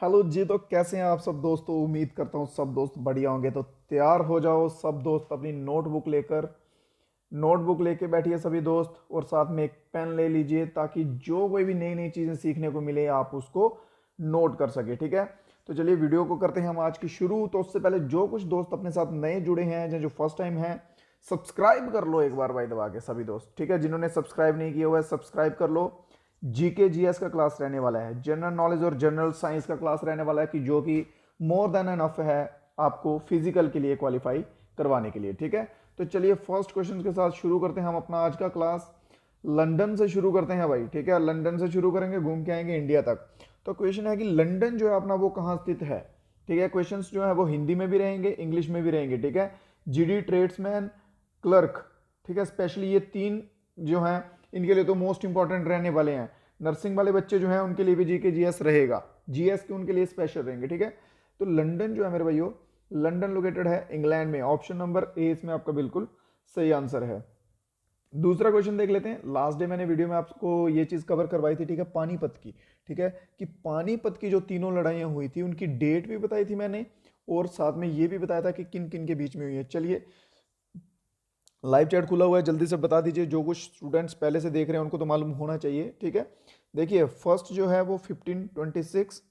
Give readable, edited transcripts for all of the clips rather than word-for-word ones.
Hello जी। तो कैसे हैं आप सब दोस्तों? उम्मीद करता हूँ सब दोस्त बढ़िया होंगे। तो तैयार हो जाओ सब दोस्त अपनी नोटबुक लेके बैठिए सभी दोस्त, और साथ में एक पेन ले लीजिए ताकि जो कोई भी नई नई चीज़ें सीखने को मिले आप उसको नोट कर सके। ठीक है, तो चलिए वीडियो को करते हैं हम आज की शुरू। तो उससे पहले जो कुछ दोस्त अपने साथ नए जुड़े हैं या जो फर्स्ट टाइम हैं, सब्सक्राइब कर लो एक बार भाई दबा के सभी दोस्त। ठीक है, जिन्होंने सब्सक्राइब नहीं किया हुआ है सब्सक्राइब कर लो। जीके जीएस का क्लास रहने वाला है, जनरल नॉलेज और जनरल साइंस का क्लास रहने वाला है कि जो कि मोर देन एनफ है आपको फिजिकल के लिए क्वालिफाई करवाने के लिए। ठीक है, तो चलिए फर्स्ट क्वेश्चन के साथ शुरू करते हैं हम अपना आज का क्लास। लंदन से शुरू करते हैं भाई। ठीक है, लंदन से शुरू करेंगे, घूम के आएंगे इंडिया तक। तो क्वेश्चन है कि लंदन जो है अपना वो कहाँ स्थित है। ठीक है, क्वेश्चंस जो है वो हिंदी में भी रहेंगे, इंग्लिश में भी रहेंगे। ठीक है, जीडी, ट्रेड्समैन, क्लर्क। ठीक है, स्पेशली ये तीन जो हैं इनके लिए तो मोस्ट इंपॉर्टेंट रहने वाले हैं। नर्सिंग वाले बच्चे जो हैं उनके लिए भी जीके जीएस रहेगा, जीएस के उनके लिए स्पेशल रहेंगे। ठीक है, तो लंदन जो है मेरे भाइयों, लंदन लोकेटेड है इंग्लैंड में। ऑप्शन नंबर ए इसमें आपका बिल्कुल सही आंसर है। दूसरा क्वेश्चन देख लेते हैं। लास्ट डे मैंने वीडियो में आपको ये चीज कवर करवाई थी, ठीक है, पानीपत की। ठीक है, कि पानीपत की जो तीनों लड़ाइयां हुई थी उनकी डेट भी बताई थी मैंने, और साथ में ये भी बताया था कि किन किन के बीच में हुई है। चलिए लाइव चैट खुला हुआ है, जल्दी से बता दीजिए। जो कुछ स्टूडेंट्स पहले से देख रहे हैं उनको तो मालूम होना चाहिए। ठीक है, देखिए फर्स्ट जो है वो 1526,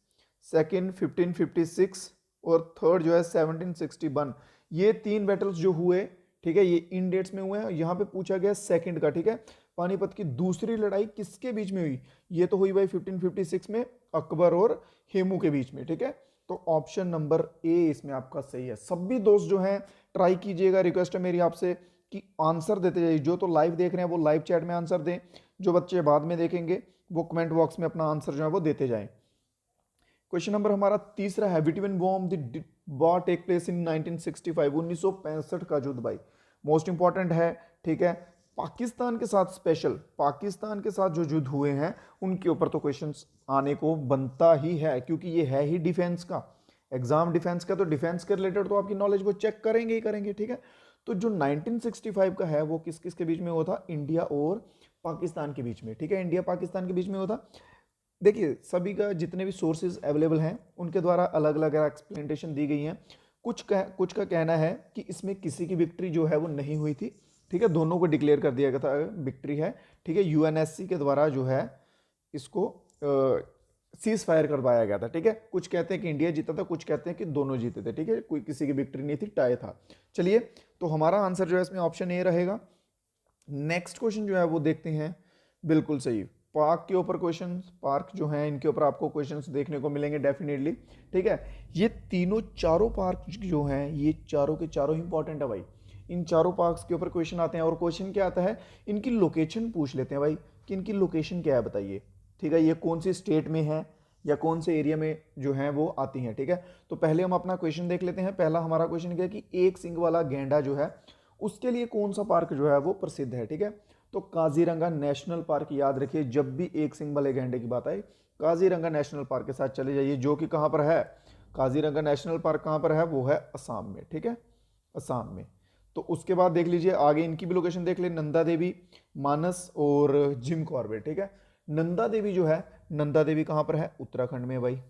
सेकंड 1556, और थर्ड जो है 1761। ये तीन बैटल्स जो हुए, ठीक है, ये इन डेट्स में हुए हैं। यहाँ पे पूछा गया सेकंड का। ठीक है, पानीपत की दूसरी लड़ाई किसके बीच में हुई? ये तो हुई भाई 1556 में, अकबर और हेमू के बीच में। ठीक है, तो ऑप्शन नंबर ए इसमें आपका सही है। सभी दोस्त जो हैं ट्राई कीजिएगा, रिक्वेस्ट है मेरी आपसे कि आंसर देते जाइए। जो तो लाइव देख रहे हैं वो लाइव चैट में आंसर दें, जो बच्चे बाद में देखेंगे वो कमेंट बॉक्स में अपना आंसर जो है वो देते जाएं। क्वेश्चन नंबर हमारा तीसरा है, between whom the war take place in 1965, 1965 का युद्ध भाई मोस्ट इंपॉर्टेंट है। ठीक है, पाकिस्तान के साथ, स्पेशल पाकिस्तान के साथ जो युद्ध हुए हैं उनके ऊपर तो क्वेश्चंस आने को बनता ही है, क्योंकि ये है ही डिफेंस का एग्जाम। डिफेंस का तो डिफेंस के रिलेटेड तो आपकी नॉलेज वो चेक करेंगे ही करेंगे। ठीक है, तो जो 1965 का है वो किस किस के बीच में हुआ था? इंडिया और पाकिस्तान के बीच में। ठीक है, इंडिया पाकिस्तान के बीच में हुआ था। देखिए सभी का जितने भी सोर्सेज अवेलेबल हैं उनके द्वारा अलग अलग एक्सप्लेनेशन दी गई हैं। कुछ का कहना है कि इसमें किसी की विक्ट्री जो है वो नहीं हुई थी। ठीक है, दोनों को डिक्लेयर कर दिया गया था विक्ट्री है। ठीक है, यूएनएससी के द्वारा जो है इसको सीज फायर करवाया गया था। ठीक है, कुछ कहते हैं कि इंडिया जीता था, कुछ कहते हैं कि दोनों जीते थे। ठीक है, कोई किसी की विक्ट्री नहीं थी, टाई था। चलिए, तो हमारा आंसर जो है इसमें ऑप्शन ए रहेगा। नेक्स्ट क्वेश्चन जो है वो देखते हैं। बिल्कुल सही, पार्क के ऊपर क्वेश्चन, पार्क जो हैं इनके ऊपर आपको क्वेश्चंस देखने को मिलेंगे डेफिनेटली। ठीक है, ये तीनों चारों पार्क जो हैं ये चारों के चारों इंपॉर्टेंट है भाई। इन चारों पार्क्स के ऊपर क्वेश्चन आते हैं, और क्वेश्चन क्या आता है, इनकी लोकेशन पूछ लेते हैं भाई कि इनकी लोकेशन क्या है बताइए। ठीक है, ये कौन सी स्टेट में है या कौन से एरिया में जो है वो आती हैं। ठीक है, तो पहले हम अपना क्वेश्चन देख लेते हैं। पहला हमारा क्वेश्चन क्या है कि एक सिंग वाला गेंडा जो है उसके लिए कौन सा पार्क जो है वो प्रसिद्ध है। ठीक है, तो काजीरंगा नेशनल पार्क, याद रखिए जब भी एक सिंग वाले गेंडे की बात आए काजीरंगा नेशनल पार्क के साथ चले जाइए, जो कि कहां पर है? काजीरंगा नेशनल पार्क कहां पर है? वो है असम में। ठीक है, असम में। तो उसके बाद देख लीजिए आगे इनकी भी लोकेशन देख ले, नंदा देवी, मानस और जिम कॉर्बेट। ठीक है, नंदा देवी जो है, नंदा देवी कहां पर है? उत्तराखंड में भाई।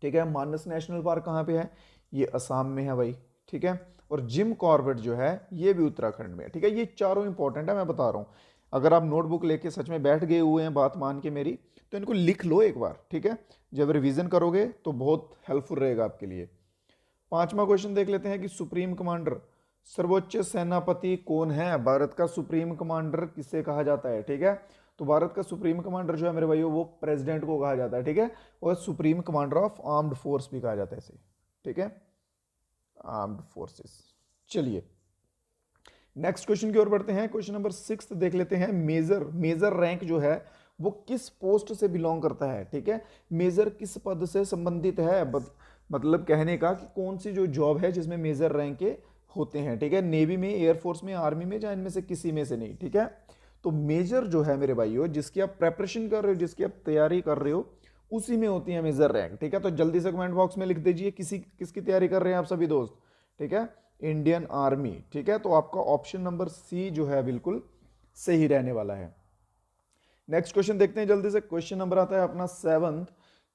ठीक है, मानस नेशनल पार्क कहाँ पे है? ये असम में है भाई। ठीक है, और जिम कॉर्बेट जो है ये भी उत्तराखंड में है। ठीक है, ये चारों इंपॉर्टेंट है, मैं बता रहा हूँ। अगर आप नोटबुक लेके सच में बैठ गए हुए हैं बात मान के मेरी, तो इनको लिख लो एक बार। ठीक है, जब रिवीजन करोगे तो बहुत हेल्पफुल रहेगा आपके लिए। पांचवा क्वेश्चन देख लेते हैं कि सुप्रीम कमांडर, सर्वोच्च सेनापति कौन है? भारत का सुप्रीम कमांडर किसे कहा जाता है? ठीक है, तो भारत का सुप्रीम कमांडर जो है मेरे भाइयों वो प्रेसिडेंट को कहा जाता है। ठीक है, और supreme commander of armed force भी कहा जाता है इसे। ठीक है, आर्म्ड फोर्सेस। चलिए नेक्स्ट क्वेश्चन की ओर बढ़ते हैं। क्वेश्चन नंबर 6 देख लेते हैं। मेजर, मेजर रैंक जो है वो किस पोस्ट से बिलोंग करता है? ठीक है, मेजर किस पद से संबंधित है? मतलब कहने का कि कौन सी जो जॉब है जिसमें मेजर रैंक के होते हैं। ठीक है, नेवी में, एयरफोर्स में, आर्मी में, या इनमें से किसी में से नहीं। ठीक है, तो मेजर जो है मेरे भाइयों, जिसकी आप प्रेपरेशन कर रहे हो, जिसकी आप तैयारी कर रहे हो, उसी में होती है मेजर रैंक। ठीक है, तो जल्दी से कमेंट बॉक्स में लिख दीजिए किसी किसकी तैयारी कर रहे हैं आप सभी दोस्त। ठीक है, इंडियन आर्मी। ठीक है, तो आपका ऑप्शन नंबर सी जो है बिल्कुल सही रहने वाला है। नेक्स्ट क्वेश्चन देखते हैं जल्दी से। क्वेश्चन नंबर आता है अपना 7th,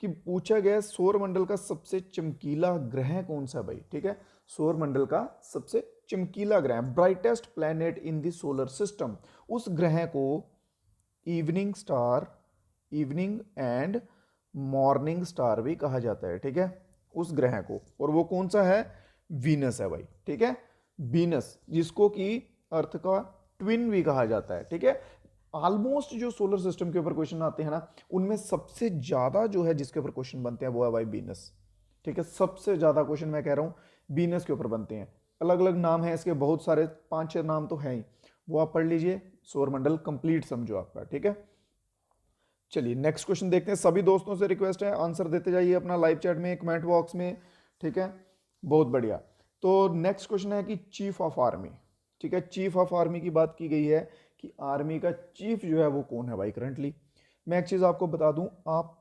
कि पूछा गया सौर मंडल का सबसे चमकीला ग्रह कौन सा भाई, ठीक है, सौर मंडल का सबसे चमकीला ग्रह, brightest planet in the solar system, उस ग्रह को evening star, evening and morning star भी कहा जाता है, ठीक है, उस ग्रह को, और वो कौन सा है, वीनस है भाई, ठीक है, वीनस, जिसको कि अर्थ का ट्विन भी कहा जाता है, ठीक है। ऑलमोस्ट जो सोलर सिस्टम के ऊपर क्वेश्चन आते हैं ना, उनमें सबसे ज्यादा जो है जिसके ऊपर क्वेश्चन बनते हैं वो है भाई वीनस, ठीक है, सबसे ज्यादा क्वेश्चन मैं कह रहा हूं वीनस के ऊपर बनते हैं। अलग अलग नाम है इसके, बहुत सारे 5-6 नाम तो हैं ही, वो आप पढ़ लीजिए, सौरमंडल कंप्लीट समझो आपका, ठीक है। चलिए नेक्स्ट क्वेश्चन देखते हैं। सभी दोस्तों से रिक्वेस्ट है आंसर देते जाइए अपना लाइव चैट में, कमेंट बॉक्स में, ठीक है, बहुत बढ़िया। तो नेक्स्ट क्वेश्चन है कि चीफ ऑफ आर्मी, ठीक है, चीफ ऑफ आर्मी की बात की गई है कि आर्मी का चीफ जो है वो कौन है भाई करंटली। मैं एक चीज आपको बता दूं, आप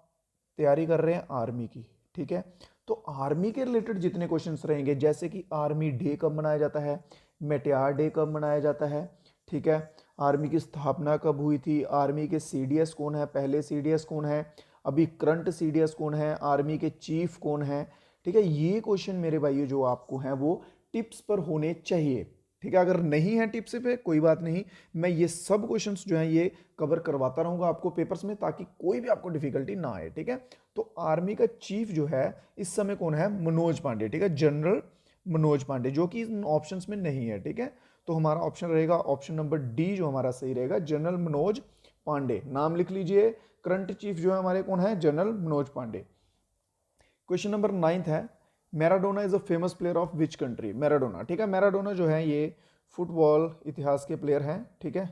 तैयारी कर रहे हैं आर्मी की, ठीक है, तो आर्मी के रिलेटेड जितने क्वेश्चंस रहेंगे, जैसे कि आर्मी डे कब मनाया जाता है, मेटियार डे कब मनाया जाता है, ठीक है, आर्मी की स्थापना कब हुई थी, आर्मी के सीडीएस कौन है, पहले सीडीएस कौन है, अभी करंट सीडीएस कौन है, आर्मी के चीफ कौन है, ठीक है, ये क्वेश्चन मेरे भाइयों जो आपको हैं वो टिप्स पर होने चाहिए, ठीक है। अगर नहीं है टिप्स पे कोई बात नहीं, मैं ये सब क्वेश्चंस जो हैं ये कवर करवाता रहूंगा आपको पेपर्स में, ताकि कोई भी आपको डिफिकल्टी ना आए, ठीक है। तो आर्मी का चीफ जो है इस समय कौन है, मनोज पांडे, ठीक है, जनरल मनोज पांडे, जो कि इन ऑप्शंस में नहीं है, ठीक है। तो हमारा ऑप्शन रहेगा ऑप्शन नंबर डी जो हमारा सही रहेगा, जनरल मनोज पांडे, नाम लिख लीजिए। करंट चीफ जो है हमारे कौन है, general Manoj Pande. Question number 9 है, Maradona is a famous player of which country, Maradona, ठीक है, मैराडोना जो है ये फुटबॉल इतिहास के प्लेयर हैं, ठीक है।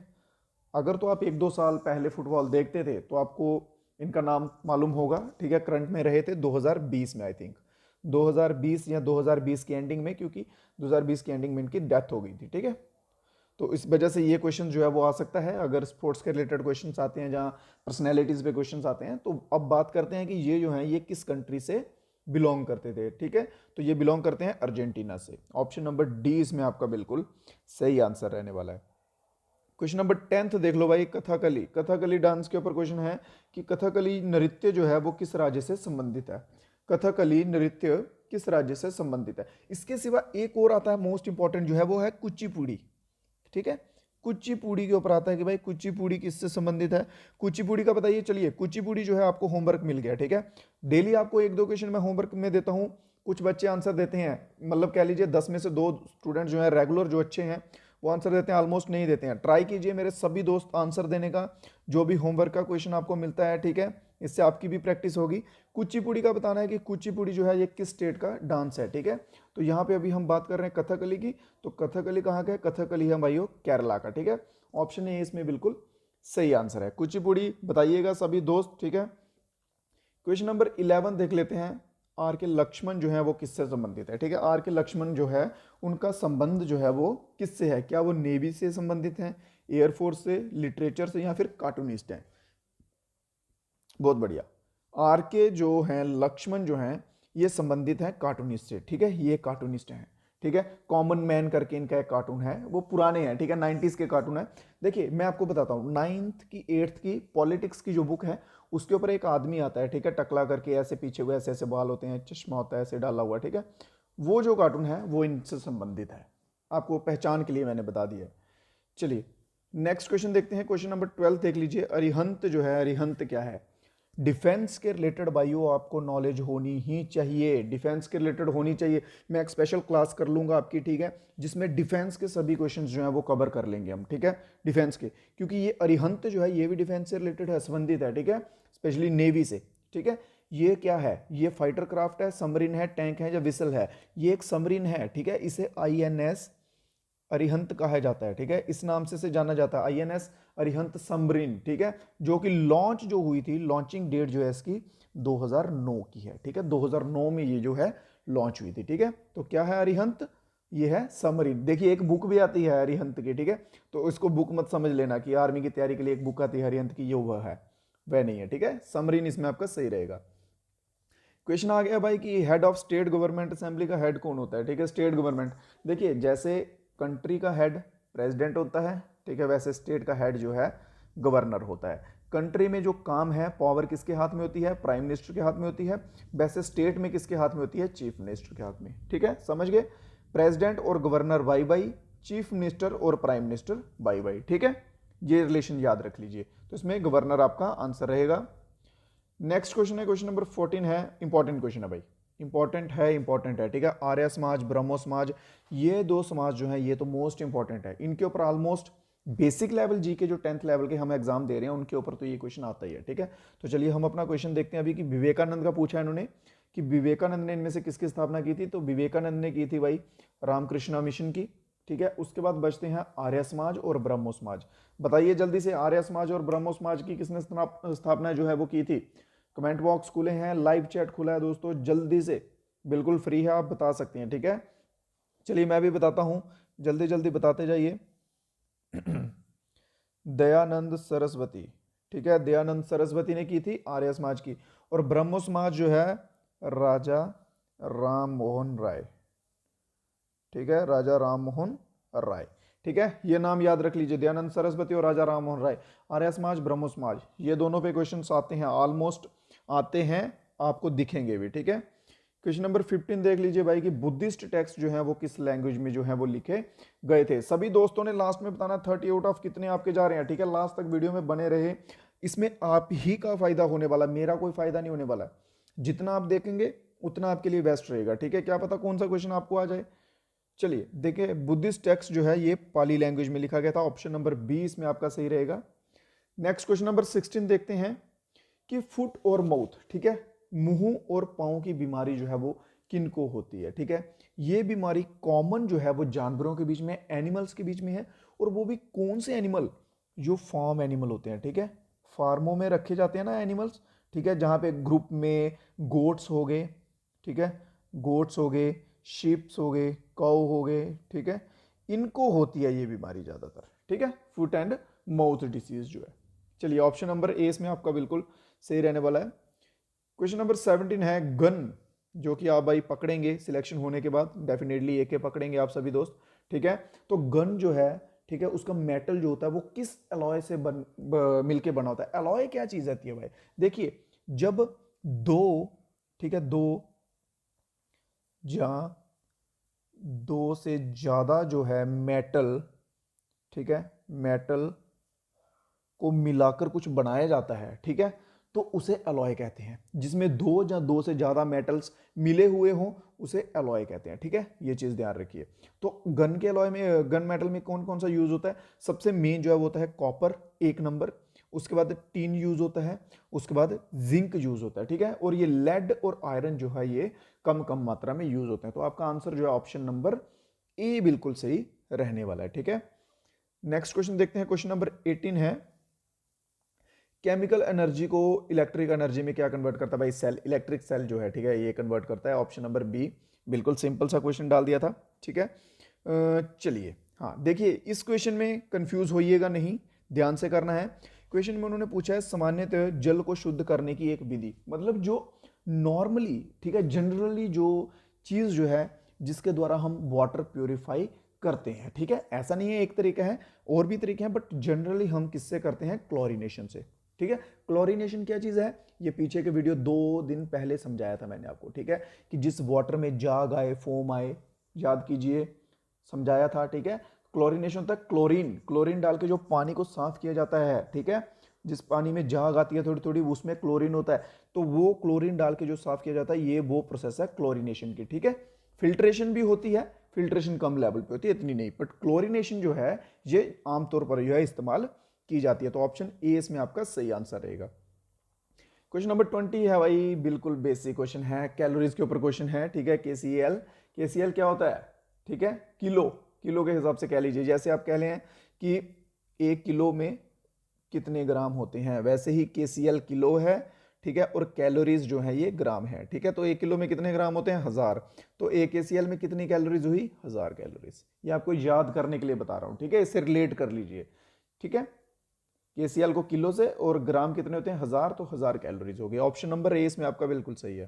अगर तो आप 1-2 साल पहले फुटबॉल देखते थे तो आपको इनका नाम मालूम होगा, ठीक है, करंट में रहे थे 2020 में, आई थिंक 2020 या 2020 की एंडिंग में, क्योंकि 2020 की एंडिंग में इनकी डेथ हो गई थी, ठीक है। तो इस वजह से ये क्वेश्चन जो है वो आ सकता है अगर स्पोर्ट्स के रिलेटेड क्वेश्चंस आते हैं, जहाँ पर्सनैलिटीज पे क्वेश्चंस आते हैं। तो अब बात करते हैं कि ये जो है ये किस कंट्री से बिलोंग करते थे, ठीक है, तो ये बिलोंग करते हैं अर्जेंटीना से। ऑप्शन नंबर डी इसमें आपका बिल्कुल सही आंसर रहने वाला है। क्वेश्चन नंबर 10 देख लो भाई, कथकली, कथकली डांस के ऊपर क्वेश्चन है कि कथकली नृत्य जो है वो किस राज्य से संबंधित है, कथकली नृत्य किस राज्य से संबंधित है। इसके सिवा एक और आता है मोस्ट इंपॉर्टेंट जो है वो है कुचिपुड़ी, ठीक है, कुचिपुड़ी के ऊपर आता है कि भाई कुचिपुड़ी किससे संबंधित है, कुचिपुड़ी का बताइए। चलिए कुचिपुड़ी जो है आपको होमवर्क मिल गया, ठीक है, डेली आपको 1-2 क्वेश्चन मैं होमवर्क में देता हूं, कुछ बच्चे आंसर देते हैं, मतलब कह लीजिए 10 में से 2 स्टूडेंट जो है रेगुलर जो अच्छे हैं वो आंसर देते हैं, ऑलमोस्ट नहीं देते हैं। ट्राई कीजिए मेरे सभी दोस्त आंसर देने का, जो भी होमवर्क का क्वेश्चन आपको मिलता है, ठीक है, इससे आपकी भी प्रैक्टिस होगी। कुचिपुड़ी का बताना है कि कुचिपुड़ी जो है ये किस स्टेट का डांस है, ठीक है। तो यहाँ पे अभी हम बात कर रहे हैं कथकली की, तो कथकली कहाँ का है, कथकली है भाइयों केरला का, ठीक है। ऑप्शन ए इसमें बिल्कुल सही आंसर है, कुचिपुड़ी बताइएगा सभी दोस्त, ठीक है। क्वेश्चन नंबर 11 देख लेते हैं, आर के लक्ष्मण जो है वो किससे संबंधित है, ठीक है, आर के लक्ष्मण जो है उनका संबंध जो है वो किससे है, क्या वो नेवी से संबंधित हैं, एयरफोर्स से, लिटरेचर से, या फिर कार्टूनिस्ट हैं। बहुत बढ़िया, आर के जो हैं लक्ष्मण जो हैं ये संबंधित हैं कार्टूनिस्ट से, ठीक है, ये कार्टूनिस्ट हैं, ठीक है। कॉमन मैन करके इनका एक कार्टून है, वो पुराने हैं, ठीक है, 90s के कार्टून है। देखिए मैं आपको बताता हूँ, 9th की 8th की पॉलिटिक्स की जो बुक है उसके ऊपर एक आदमी आता है, ठीक है, टकला करके, ऐसे पीछे हुए, ऐसे ऐसे बाल होते हैं, चश्मा होता है ऐसे डाला हुआ, ठीक है, वो जो कार्टून है वो इनसे संबंधित है, आपको पहचान के लिए मैंने बता दिया। चलिए नेक्स्ट क्वेश्चन देखते हैं, क्वेश्चन नंबर 12 देख लीजिए, अरिहंत जो है, अरिहंत क्या है। डिफेंस के रिलेटेड भाइयों आपको नॉलेज होनी ही चाहिए, डिफेंस के रिलेटेड होनी चाहिए। मैं एक स्पेशल क्लास कर लूंगा आपकी, ठीक है, जिसमें डिफेंस के सभी क्वेश्चंस जो हैं वो कवर कर लेंगे हम, ठीक है, डिफेंस के, क्योंकि ये अरिहंत जो है ये भी डिफेंस से रिलेटेड है, संबंधित है, ठीक है, स्पेशली नेवी से, ठीक है। ये क्या है, ये फाइटर क्राफ्ट है, सबमरीन है, टैंक है या विसल है, ये एक सबमरीन है, ठीक है, इसे INS अरिहंत कहा जाता है, ठीक है, इस नाम से जाना जाता है, INS अरिहंत सबमरीन, ठीक है, जो कि लॉन्च जो हुई थी, लॉन्चिंग डेट जो है इसकी 2009 की है, ठीक है, 2009 में ये जो है लॉन्च हुई थी, ठीक है। तो क्या है अरिहंत, ये है सबमरीन। देखिए एक बुक भी आती है अरिहंत की, ठीक है, तो इसको बुक मत समझ लेना कि आर्मी की तैयारी के लिए एक बुक आती है अरिहंत की, ये वह है, वह नहीं है, ठीक है, सबमरीन इसमें आपका सही रहेगा। क्वेश्चन आ गया भाई कि head of state government assembly का हेड कौन होता है, ठीक है, स्टेट गवर्नमेंट। देखिए जैसे कंट्री का हेड प्रेसिडेंट होता है, ठीक है, वैसे स्टेट का हेड जो है गवर्नर होता है। कंट्री में जो काम है पावर किसके हाथ में होती है, प्राइम मिनिस्टर के हाथ में होती है। वैसे स्टेट में किसके हाथ में होती है, चीफ मिनिस्टर के हाथ में। ठीक है, समझ गए। प्रेसिडेंट और governor by by, chief minister और प्राइम मिनिस्टर बाई बाई। ठीक है, ये रिलेशन याद रख लीजिए। तो इसमें गवर्नर आपका आंसर रहेगा। नेक्स्ट क्वेश्चन है, क्वेश्चन नंबर 14 है, इंपॉर्टेंट क्वेश्चन है भाई, इंपॉर्टेंट है। ठीक है, आर्य समाज, ब्रह्मो समाज, ये दो समाज जो है ये तो मोस्ट इंपॉर्टेंट है। इनके ऊपर ऑलमोस्ट बेसिक लेवल जी के जो 10th लेवल के हम एग्जाम दे रहे हैं उनके ऊपर तो ये क्वेश्चन आता ही है। ठीक है, तो चलिए हम अपना क्वेश्चन देखते हैं अभी कि विवेकानंद का पूछा है इन्होंने कि विवेकानंद ने इनमें से किसकी स्थापना की थी। तो विवेकानंद ने की थी भाई रामकृष्णा मिशन की। ठीक है, उसके बाद बचते हैं आर्य समाज और ब्रह्मो समाज। बताइए जल्दी से, आर्य समाज और ब्रह्मो समाज की किसने स्थापना जो है वो की थी। कमेंट बॉक्स खुले हैं, लाइव चैट खुला है दोस्तों, जल्दी से, बिल्कुल फ्री है, आप बता सकते हैं। ठीक है, चलिए मैं भी बताता हूं, जल्दी जल्दी बताते जाइए। दयानंद सरस्वती। ठीक है, दयानंद सरस्वती ने की थी आर्य समाज की। और ब्रह्मो समाज जो है राजा राम मोहन राय। ठीक है, राजा राम मोहन राय। ठीक है, ये नाम याद रख लीजिए, दयानंद सरस्वती और राजा राम मोहन राय। आर्य समाज, ब्रह्मो समाज, ये दोनों पे क्वेश्चंस आते हैं, ऑलमोस्ट आते हैं, आपको दिखेंगे भी। ठीक है, क्वेश्चन नंबर 15 देख लीजिए भाई कि बुद्धिस्ट टेक्स्ट जो है वो किस लैंग्वेज में जो है वो लिखे गए थे। सभी दोस्तों ने लास्ट में बताना 30 आउट ऑफ कितने आपके जा रहे हैं। ठीक है, लास्ट तक वीडियो में बने रहे, इसमें आप ही का फायदा होने वाला, मेरा कोई फायदा नहीं होने वाला। जितना आप देखेंगे उतना आपके लिए बेस्ट रहेगा। ठीक है, क्या पता कौन सा क्वेश्चन आपको आ जाए। चलिए देखिए, बुद्धिस्ट टेक्स्ट जो है ये पाली लैंग्वेज में लिखा गया था। ऑप्शन नंबर 20 में आपका सही रहेगा। नेक्स्ट क्वेश्चन नंबर 16 देखते हैं कि फुट और माउथ, ठीक है, मुंह और पांव की बीमारी जो है वो किनको होती है। ठीक है, ये बीमारी कॉमन जो है वो जानवरों के बीच में, एनिमल्स के बीच में है। और वो भी कौन से एनिमल, जो फार्म एनिमल होते हैं। ठीक है, फार्मों में रखे जाते हैं ना एनिमल्स। ठीक है, जहां पे ग्रुप में गोट्स हो गए, ठीक है, गोट्स हो गए, शीप्स हो गए, काऊ हो गए। ठीक है, इनको होती है ये बीमारी ज्यादातर। ठीक है, फुट एंड माउथ डिसीज जो है। चलिए ऑप्शन नंबर ए इसमें आपका बिल्कुल सही रहने वाला है। क्वेश्चन नंबर 17 है गन, जो कि आप भाई पकड़ेंगे सिलेक्शन होने के बाद, डेफिनेटली एक पकड़ेंगे आप सभी दोस्त। ठीक है, तो गन जो है, ठीक है, उसका मेटल जो होता है वो किस अलॉय से मिलके बना होता है। अलॉय क्या चीज रहती है भाई, देखिए जब दो, ठीक है, दो से ज्यादा जो है मेटल, ठीक है, मेटल को मिलाकर कुछ बनाया जाता है। ठीक है, तो उसे अलॉय कहते हैं। जिसमें दो या दो से ज्यादा मेटल्स मिले हुए हों उसे अलॉय कहते हैं। ठीक है, ये चीज ध्यान रखिए। तो गन के अलॉय में, गन मेटल में कौन कौन सा यूज होता है, सबसे मेन जो है वो होता है कॉपर, एक नंबर। उसके बाद टीन यूज होता है, उसके बाद जिंक यूज होता है। ठीक है, और ये लेड और आयरन जो है ये कम कम मात्रा में यूज होते हैं। तो आपका आंसर जो है ऑप्शन नंबर ए बिल्कुल सही रहने वाला है। ठीक है, नेक्स्ट क्वेश्चन देखते हैं, क्वेश्चन नंबर 18 है केमिकल एनर्जी को इलेक्ट्रिक एनर्जी में क्या कन्वर्ट करता है भाई, सेल, इलेक्ट्रिक सेल जो है, ठीक है, ये कन्वर्ट करता है। ऑप्शन नंबर बी, बिल्कुल सिंपल सा क्वेश्चन डाल दिया था। ठीक है, चलिए हाँ देखिए, इस क्वेश्चन में कंफ्यूज होइएगा नहीं, ध्यान से करना है। क्वेश्चन में उन्होंने पूछा है सामान्यतः जल को शुद्ध करने की एक विधि, मतलब जो नॉर्मली, ठीक है, जनरली जो चीज जो है जिसके द्वारा हम वाटर प्योरीफाई करते हैं। ठीक है, ऐसा नहीं है एक तरीका है, और भी तरीके हैं, बट जनरली हम किससे करते हैं, क्लोरीनेशन से। ठीक है, क्लोरीनेशन क्या चीज है, ये पीछे के वीडियो 2 दिन पहले समझाया था मैंने आपको। ठीक है, कि जिस वाटर में जाग आए, फोम आए, याद कीजिए, समझाया था। ठीक है, क्लोरीनेशन होता है क्लोरीन, क्लोरीन डाल के जो पानी को साफ किया जाता है। ठीक है, जिस पानी में जाग आती है थोड़ी थोड़ी, उसमें क्लोरीन होता है, तो वो क्लोरीन डाल के जो साफ किया जाता है, ये वो प्रोसेस है क्लोरीनेशन की। ठीक है, फिल्ट्रेशन भी होती है, फिल्ट्रेशन कम लेवल पे होती है, इतनी नहीं, बट क्लोरीनेशन जो है ये आमतौर पर जो है इस्तेमाल की जाती है। तो ऑप्शन ए इसमें आपका सही आंसर रहेगा। क्वेश्चन नंबर 20 है भाई, बिल्कुल बेसिक क्वेश्चन है, कैलोरीज के ऊपर क्वेश्चन है। ठीक है, केसीएल, केसीएल क्या होता है, ठीक है, किलो, किलो के हिसाब से कह लीजिए। जैसे आप कह लें कि 1 किलो में कितने ग्राम होते हैं, वैसे ही केसीएल किलो है। ठीक है, और कैलोरीज जो है ये ग्राम है। ठीक है, तो 1 किलो में कितने ग्राम होते हैं, 1000, तो 1 केसीएल में कितनी कैलोरीज हुई, 1000 कैलोरीज। ये आपको याद करने के लिए बता रहा हूं। ठीक है, इससे रिलेट कर लीजिए। ठीक है, केसीएल को किलो से, और ग्राम कितने होते हैं, 1000, तो 1000 कैलोरीज हो गई। ऑप्शन नंबर ए इसमें आपका बिल्कुल सही है।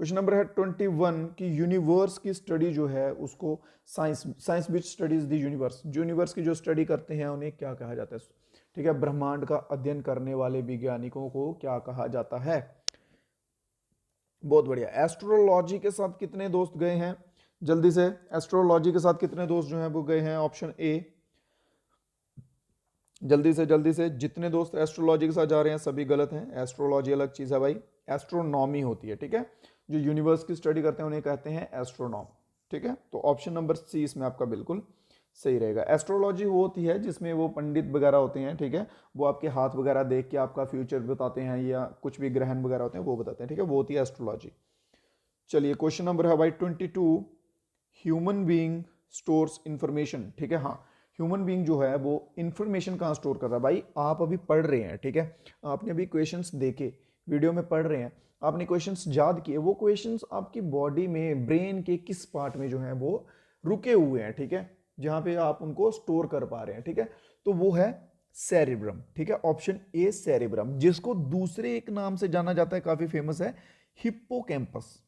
क्वेश्चन नंबर है 21 कि यूनिवर्स की स्टडी जो है उसको science, science which studies the universe, universe की जो स्टडी करते हैं उन्हें क्या कहा जाता है। ठीक है, ब्रह्मांड का अध्ययन करने वाले वैज्ञानिकों को क्या कहा जाता है? बहुत बढ़िया। एस्ट्रोलॉजी के साथ कितने दोस्त गए हैं? जल्दी से, एस्ट्रोलॉजी के साथ कितने दोस्त जो हैं वो गए हैं? ऑप्शन ए, जल्दी से जितने दोस्त एस्ट्रोलॉजी के साथ जा रहे हैं सभी गलत हैं। एस्ट्रोलॉजी अलग चीज है भाई, एस्ट्रोनॉमी होती है, ठीक है। जो यूनिवर्स की स्टडी करते हैं उन्हें कहते हैं एस्ट्रोनॉम, ठीक है। तो ऑप्शन नंबर सी इसमें आपका बिल्कुल सही रहेगा। एस्ट्रोलॉजी वो होती है जिसमें वो पंडित वगैरह होते हैं, ठीक है, वो आपके हाथ वगैरह देख के आपका फ्यूचर बताते हैं या कुछ भी ग्रहण वगैरह होते हैं वो बताते हैं, ठीक है, वो होती है एस्ट्रोलॉजी। चलिए क्वेश्चन नंबर है भाई 22, ह्यूमन बीइंग स्टोर्स इंफॉर्मेशन, ठीक है। हाँ, ह्यूमन बीइंग जो है वो इंफॉर्मेशन कहाँ स्टोर कर रहा है? भाई आप अभी पढ़ रहे हैं, ठीक है, आपने अभी क्वेश्चंस देखे, वीडियो में पढ़ रहे हैं, आपने क्वेश्चंस याद किए, वो क्वेश्चंस आपकी बॉडी में, ब्रेन के किस पार्ट में जो है वो रुके हुए हैं, ठीक है, जहां पे आप उनको स्टोर कर पा रहे हैं, ठीक है, तो वो है सेरिब्रम, ठीक है। ऑप्शन ए सेरिब्रम, जिसको दूसरे एक नाम से जाना जाता है, काफी फेमस है, हिप्पोकैम्पस,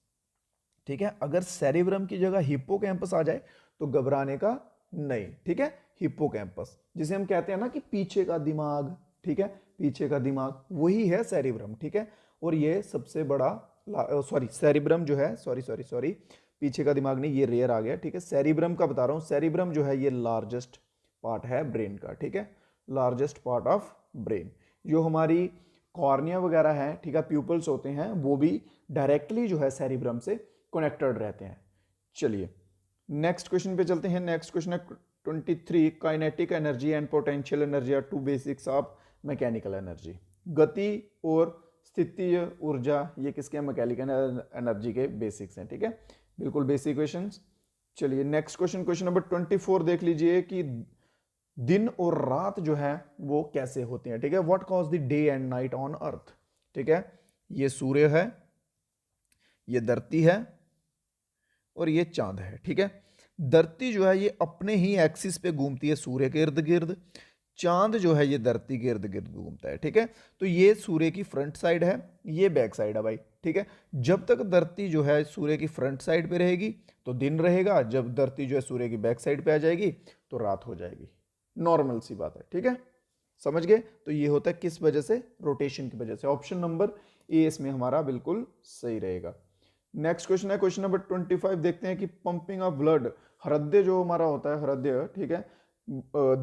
ठीक है। अगर सेरिब्रम की जगह हिप्पोकैम्पस आ जाए तो घबराने का नहीं, ठीक है। हिप्पोकैम्पस जिसे हम कहते हैं ना कि पीछे का दिमाग, ठीक है, पीछे का दिमाग, वही है सेरिब्रम, ठीक है। और ये सबसे बड़ा, सॉरी सेरिब्रम जो है, सॉरी पीछे का दिमाग नहीं, ये रेयर आ गया, ठीक है। सेरिब्रम का बता रहा हूं, सेरिब्रम जो है ये लार्जेस्ट पार्ट है ब्रेन का, ठीक है, लार्जेस्ट पार्ट ऑफ ब्रेन। जो हमारी कॉर्निया वगैरह है, ठीक है, प्यूपल्स होते हैं, वो भी डायरेक्टली जो है सेरिब्रम से कनेक्टेड रहते हैं। चलिए नेक्स्ट क्वेश्चन पे चलते हैं। नेक्स्ट क्वेश्चन है 23, kinetic energy and potential energy are two basics of mechanical energy. गति और स्थितीय ऊर्जा ये किसके? मैकेनिकल एनर्जी के बेसिक्स हैं, ठीक है, बिल्कुल बेसिक क्वेश्चंस। चलिए नेक्स्ट क्वेश्चन, क्वेश्चन नंबर 24 देख लीजिए कि दिन और रात जो है वो कैसे होते हैं, ठीक है। What cause the day and night on earth, ठीक है। ये सूर्य है, ये धरती है और ये चांद है, ठीक है। धरती जो है ये अपने ही एक्सिस पे घूमती है सूर्य के इर्द गिर्द, चांद जो है ये धरती के इर्द गिर्द घूमता है, ठीक है। तो ये सूर्य की फ्रंट साइड है, ये बैक साइड है भाई, ठीक है। जब तक धरती जो है सूर्य की फ्रंट साइड पे रहेगी तो दिन रहेगा, जब धरती जो है सूर्य की बैक साइड पे आ जाएगी तो रात हो जाएगी। नॉर्मल सी बात है, ठीक है, समझ गए। तो ये होता है किस वजह से? रोटेशन की वजह से। ऑप्शन नंबर ए इसमें हमारा बिल्कुल सही रहेगा। नेक्स्ट क्वेश्चन है क्वेश्चन नंबर 25, देखते हैं कि पंपिंग ऑफ ब्लड, हृदय जो हमारा होता है, हृदय, ठीक है,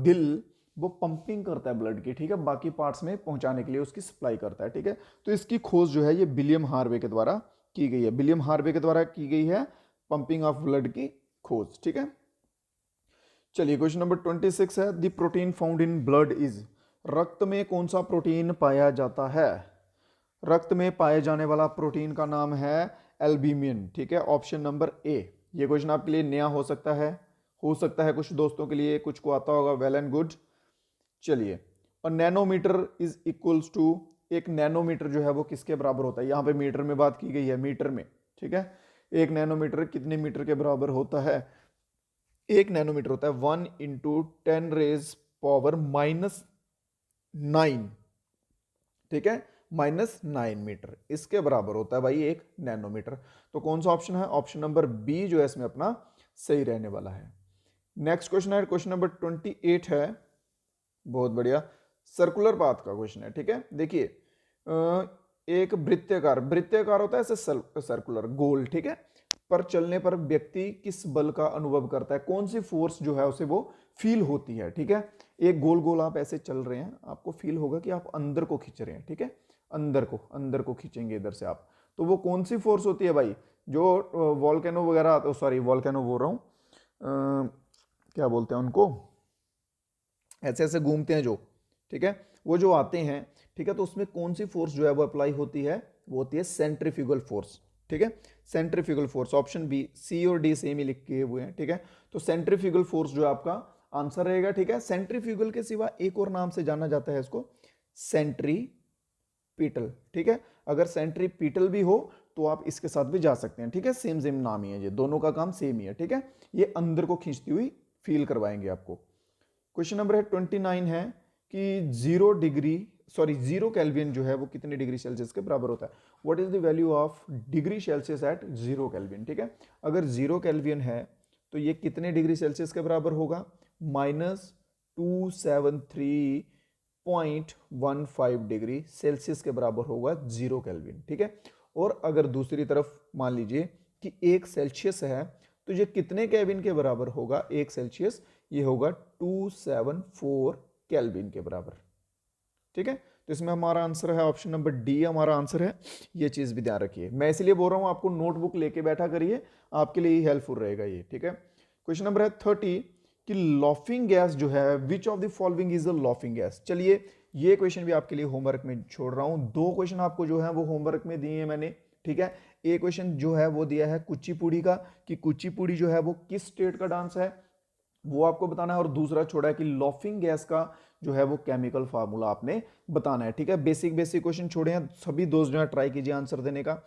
दिल वो पंपिंग करता है ब्लड की, ठीक है, बाकी पार्ट्स में पहुंचाने के लिए उसकी सप्लाई करता है, ठीक है। तो इसकी खोज जो है ये विलियम हार्वे के द्वारा की गई है, विलियम हार्वे के द्वारा की गई है पंपिंग ऑफ ब्लड की खोज, ठीक है। चलिए क्वेश्चन नंबर 26 है, the protein found in blood is, रक्त में कौन सा प्रोटीन पाया जाता है? रक्त में पाए जाने वाला प्रोटीन का नाम है एल्ब्यूमिन, ठीक है, ऑप्शन नंबर ए। ये क्वेश्चन आपके लिए नया हो सकता है कुछ दोस्तों के लिए, कुछ को आता होगा, वेल एंड गुड। चलिए, और नैनोमीटर इज इक्वल्स टू, एक नैनोमीटर जो है वो किसके बराबर होता है? यहां पे मीटर में बात की गई है, मीटर में, ठीक है। एक नैनोमीटर कितने मीटर के बराबर होता है? एक नैनोमीटर होता है 1 × 10⁻⁹, ठीक है, -9 मीटर, इसके बराबर होता है भाई एक नैनोमीटर। तो कौन सा ऑप्शन है? ऑप्शन नंबर बी जो है इसमें अपना सही रहने वाला है। नेक्स्ट क्वेश्चन है क्वेश्चन नंबर 28 है, बहुत बढ़िया, सर्कुलर पाथ का क्वेश्चन है, ठीक है। देखिए एक वृत्ताकार होता है ऐसे, सर्कुलर गोल, ठीक है, पर चलने पर व्यक्ति किस बल का अनुभव करता है? कौन सी फोर्स जो है उसे वो फील होती है, ठीक है। एक गोल गोल आप ऐसे चल रहे हैं, आपको फील होगा कि आप अंदर को खींच रहे हैं, ठीक है, अंदर को खींचेंगे इधर से आप, तो वो कौन सी फोर्स होती है भाई? जो वॉल्केनो वगैरह, सॉरी वॉल्केनो बोल रहा हूं, क्या बोलते हैं उनको, ऐसे ऐसे घूमते हैं जो, ठीक है, वो जो आते हैं, ठीक है, तो उसमें कौन सी फोर्स जो है वो अप्लाई होती है? वो होती है सेंट्रीफ्यूगल फोर्स, ठीक है, सेंट्रीफ्यूगल फोर्स। ऑप्शन बी, सी और डी सेम ही लिखे हुए हैं, ठीक है। तो सेंट्रीफ्यूगल फोर्स जो आपका आंसर रहेगा, ठीक है। सेंट्रीफ्यूगल के सिवा एक और नाम से जाना जाता है इसको, सेंट्रीपीटल, ठीक है। अगर सेंट्रीपीटल भी हो तो आप इसके साथ भी जा सकते हैं, ठीक है, सेम सेम नाम ही है, ये दोनों का काम सेम ही है, ठीक है। ये अंदर को खींचती हुई फील करवाएंगे आपको। क्वेश्चन नंबर है 29 है कि 0 केल्विन जो है वो कितने डिग्री सेल्सियस के बराबर होता है? What is the value of degree Celsius at 0 kelvin, ठीक है। अगर 0 केल्विन है तो ये कितने डिग्री सेल्सियस के बराबर होगा? -273 0.15 डिग्री सेल्सियस के बराबर होगा 0 केल्विन, ठीक है। और अगर दूसरी तरफ मान लीजिए कि 1 सेल्सियस है, तो ये कितने केल्विन के बराबर होगा? 1 सेल्सियस ये होगा 274 केल्विन के बराबर, ठीक है। तो इसमें हमारा आंसर है ऑप्शन नंबर डी, हमारा आंसर है। ये चीज भी ध्यान रखिए, मैं इसलिए बोल रहा हूं आपको नोटबुक लेके बैठा करिए, आपके लिए हेल्पफुल रहेगा ये, ठीक है। क्वेश्चन नंबर है 30 कि लॉफिंग गैस जो है, which of the following is a laughing gas. चलिए ये क्वेश्चन भी आपके लिए होमवर्क में छोड़ रहा हूं। 2 क्वेश्चन आपको जो है वो होमवर्क में दिए हैं मैंने, ठीक है। एक क्वेश्चन जो है वो दिया है कुचिपुड़ी का, कि कुचिपुड़ी जो है वो किस स्टेट का डांस है, वो आपको बताना है। और दूसरा छोड़ा है कि लॉफिंग गैस का जो है वो केमिकल फार्मूला आपने बताना है, ठीक है। बेसिक बेसिक क्वेश्चन छोड़े हैं, सभी दोस्त जो है ट्राई कीजिए आंसर देने का।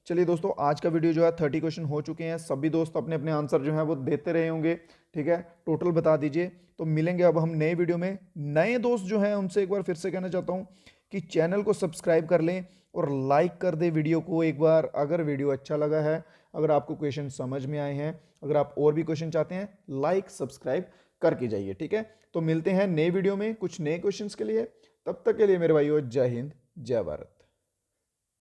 चलिए दोस्तों, आज का वीडियो जो है 30 क्वेश्चन हो चुके हैं, सभी दोस्त अपने अपने आंसर जो है वो देते रहे होंगे, ठीक है। टोटल बता दीजिए। तो मिलेंगे अब हम नए वीडियो में। नए दोस्त जो हैं उनसे एक बार फिर से कहना चाहता हूं कि चैनल को सब्सक्राइब कर लें और लाइक कर दे वीडियो को एक बार, अगर वीडियो अच्छा लगा है, अगर आपको क्वेश्चन समझ में आए हैं, अगर आप और भी क्वेश्चन चाहते हैं, लाइक सब्सक्राइब करके जाइए, ठीक है। तो मिलते हैं नए वीडियो में कुछ नए क्वेश्चंस के लिए। तब तक के लिए मेरे भाइयों, जय हिंद जय भारत।